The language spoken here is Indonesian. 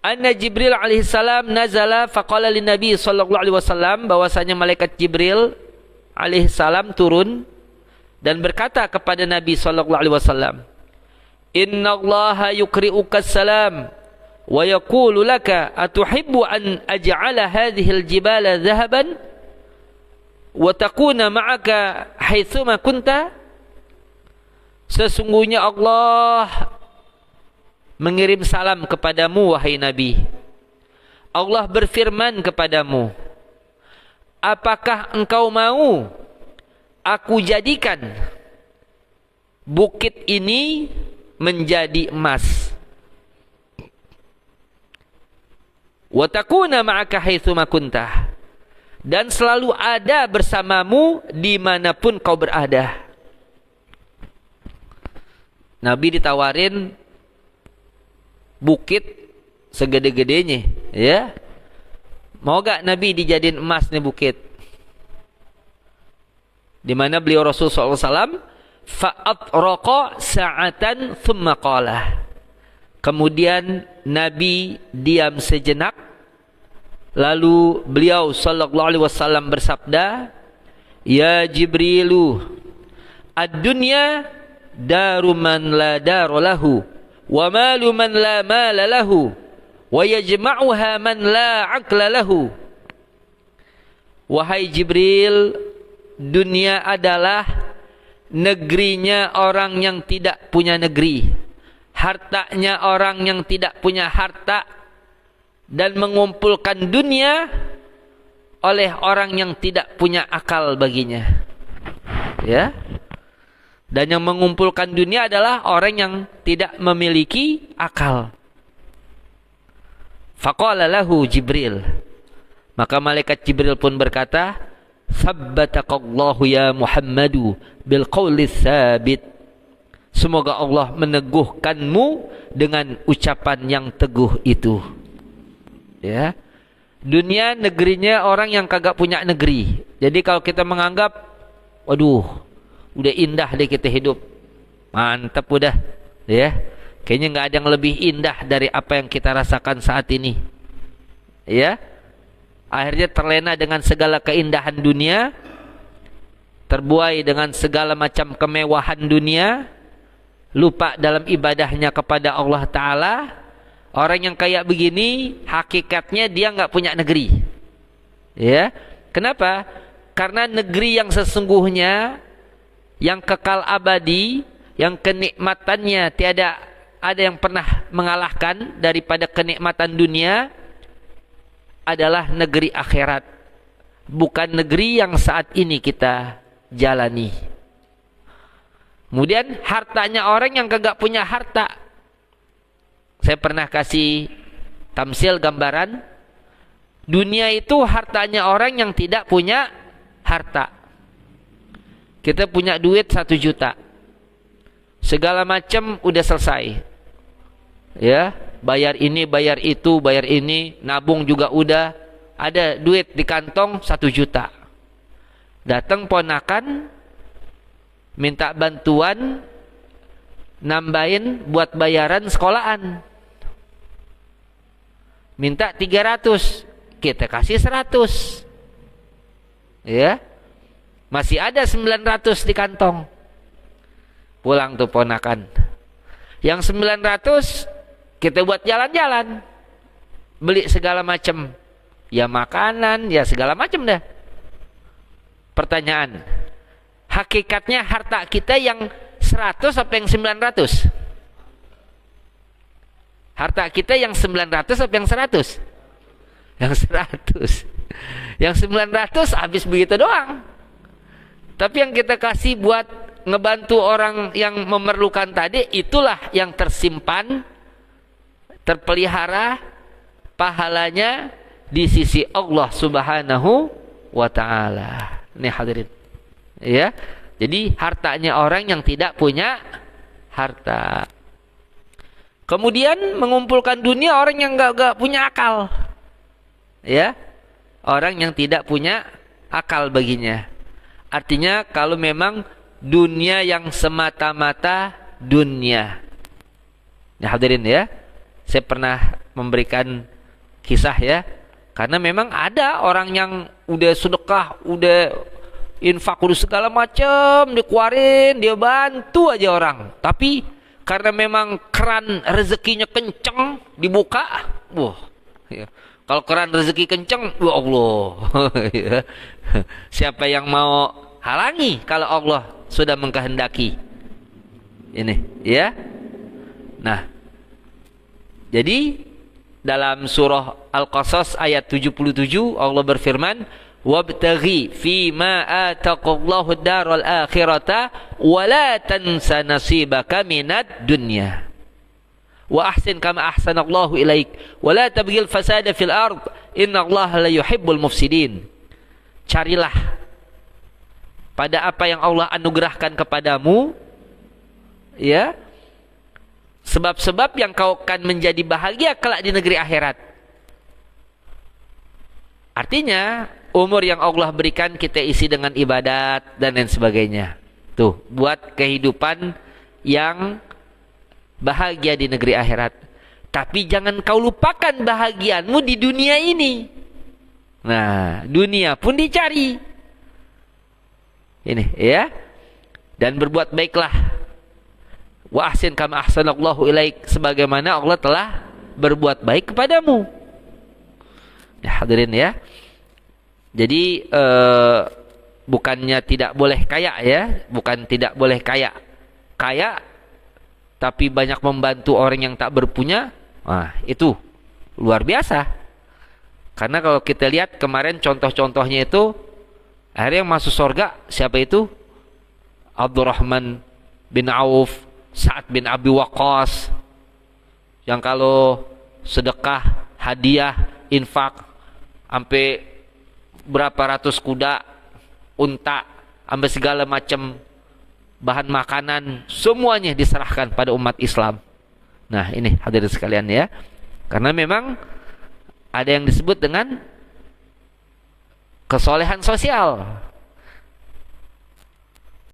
Anna Jibril alaihissalam nazala faqala lin Nabi sallallahu alaihi wasallam, bahwasanya malaikat Jibril alaihissalam turun dan berkata kepada Nabi sallallahu alaihi wasallam, "Innallaha yuqri'uka salam wa yaqulu laka atuhibbu an aj'ala hadhihi al-jibala dhahaban wa takuna ma'aka haitsuma kunta?" Sesungguhnya Allah mengirim salam kepadamu, wahai Nabi. Allah berfirman kepadamu, apakah engkau mau aku jadikan bukit ini menjadi emas? Wa takuna ma'aka haitsuma kunta, dan selalu ada bersamamu dimanapun kau berada. Nabi ditawarin bukit segede-gedenya, ya. Mau gak Nabi dijadiin emas nih bukit? Di mana beliau Rasul SAW fa'atraqa sa'atan thumma qala. Kemudian Nabi diam sejenak, lalu beliau sallallahu alaihi wasallam bersabda, "Ya Jibrilu, ad-dunya daru man la daru lahu, wa malu man la mala lahu, wa yajma'uha man la aqla lahu." Wahai Jibril, dunia adalah negerinya orang yang tidak punya negeri, hartanya orang yang tidak punya harta, dan mengumpulkan dunia oleh orang yang tidak punya akal baginya, ya. Dan yang mengumpulkan dunia adalah orang yang tidak memiliki akal. Faqala lahu Jibril, maka malaikat Jibril pun berkata, "Sabbataqallahu ya Muhammadu bil qawli tsabit." Semoga Allah meneguhkanmu dengan ucapan yang teguh itu. Ya. Dunia negerinya orang yang kagak punya negeri. Jadi kalau kita menganggap, waduh, udah indah deh kita hidup, mantap udah, ya. Kayaknya nggak ada yang lebih indah dari apa yang kita rasakan saat ini, ya. Akhirnya terlena dengan segala keindahan dunia, terbuai dengan segala macam kemewahan dunia, lupa dalam ibadahnya kepada Allah Ta'ala. Orang yang kayak begini hakikatnya dia nggak punya negeri, ya. Kenapa? Karena negeri yang sesungguhnya, yang kekal abadi, yang kenikmatannya tiada ada yang pernah mengalahkan daripada kenikmatan dunia, adalah negeri akhirat, bukan negeri yang saat ini kita jalani. Kemudian hartanya orang yang kagak punya harta. Saya pernah kasih tamsil gambaran, dunia itu hartanya orang yang tidak punya harta. Kita punya duit 1 juta, segala macam udah selesai, ya. Bayar ini, bayar itu, bayar ini, nabung juga udah, ada duit di kantong 1 juta. Datang ponakan minta bantuan nambahin buat bayaran sekolahan, minta 300, kita kasih 100, ya. Masih ada 900 di kantong. Pulang tuh ponakan. Yang 900 kita buat jalan-jalan, beli segala macam, ya makanan, ya segala macam dah. Pertanyaan, hakikatnya harta kita yang 100 apa yang 900? Harta kita yang 900 apa yang 100? Yang 100. Yang 900 habis begitu doang. Tapi yang kita kasih buat ngebantu orang yang memerlukan tadi, itulah yang tersimpan, terpelihara pahalanya di sisi Allah Subhanahu wa Ta'ala. Ini hadirin, ya. Jadi hartanya orang yang tidak punya harta. Kemudian mengumpulkan dunia orang yang gak punya akal. Ya, orang yang tidak punya akal baginya. Artinya kalau memang dunia yang semata-mata dunia. Ya hadirin ya, saya pernah memberikan kisah ya. Karena memang ada orang yang udah sedekah, udah infak, udah segala macam, dikeluarin, dia bantu aja orang. Tapi karena memang keran rezekinya kenceng dibuka, wah, ya. Kalau keran rezeki kenceng, ya Allah, ya. Siapa yang mau halangi kalau Allah sudah mengkehendaki? Ini, ya. Nah, jadi dalam surah Al-Qasas ayat 77 Allah berfirman, wabtaghi fima ataqallahu ad-daral akhirata wa la tansa nasibaka minad dunya wa ahsin kama ahsanallahu ilaik wa la tabghil fasada fil ard innallaha la yuhibbul mufsidin. Carilah pada apa yang Allah anugerahkan kepadamu, ya, sebab-sebab yang kau akan menjadi bahagia kelak di negeri akhirat. Artinya umur yang Allah berikan kita isi dengan ibadat dan lain sebagainya. Tuh, buat kehidupan yang bahagia di negeri akhirat. Tapi jangan kau lupakan bahagiamu di dunia ini. Nah, dunia pun dicari. Ini ya. Dan berbuat baiklah. Wa ahsin kama ahsanallahu ilaik, sebagaimana Allah telah berbuat baik kepadamu. Ya, hadirin ya. Jadi bukannya tidak boleh kaya ya, bukan tidak boleh kaya. Kaya tapi banyak membantu orang yang tak berpunya, nah itu luar biasa. Karena kalau kita lihat kemarin contoh-contohnya itu, akhirnya yang masuk surga siapa itu? Abdurrahman bin Auf, Sa'ad bin Abi Waqqas, yang kalau sedekah, hadiah, infak sampai berapa ratus kuda, unta, sampai segala macam bahan makanan, semuanya diserahkan pada umat Islam. Nah ini hadirin sekalian ya, karena memang ada yang disebut dengan kesolehan sosial.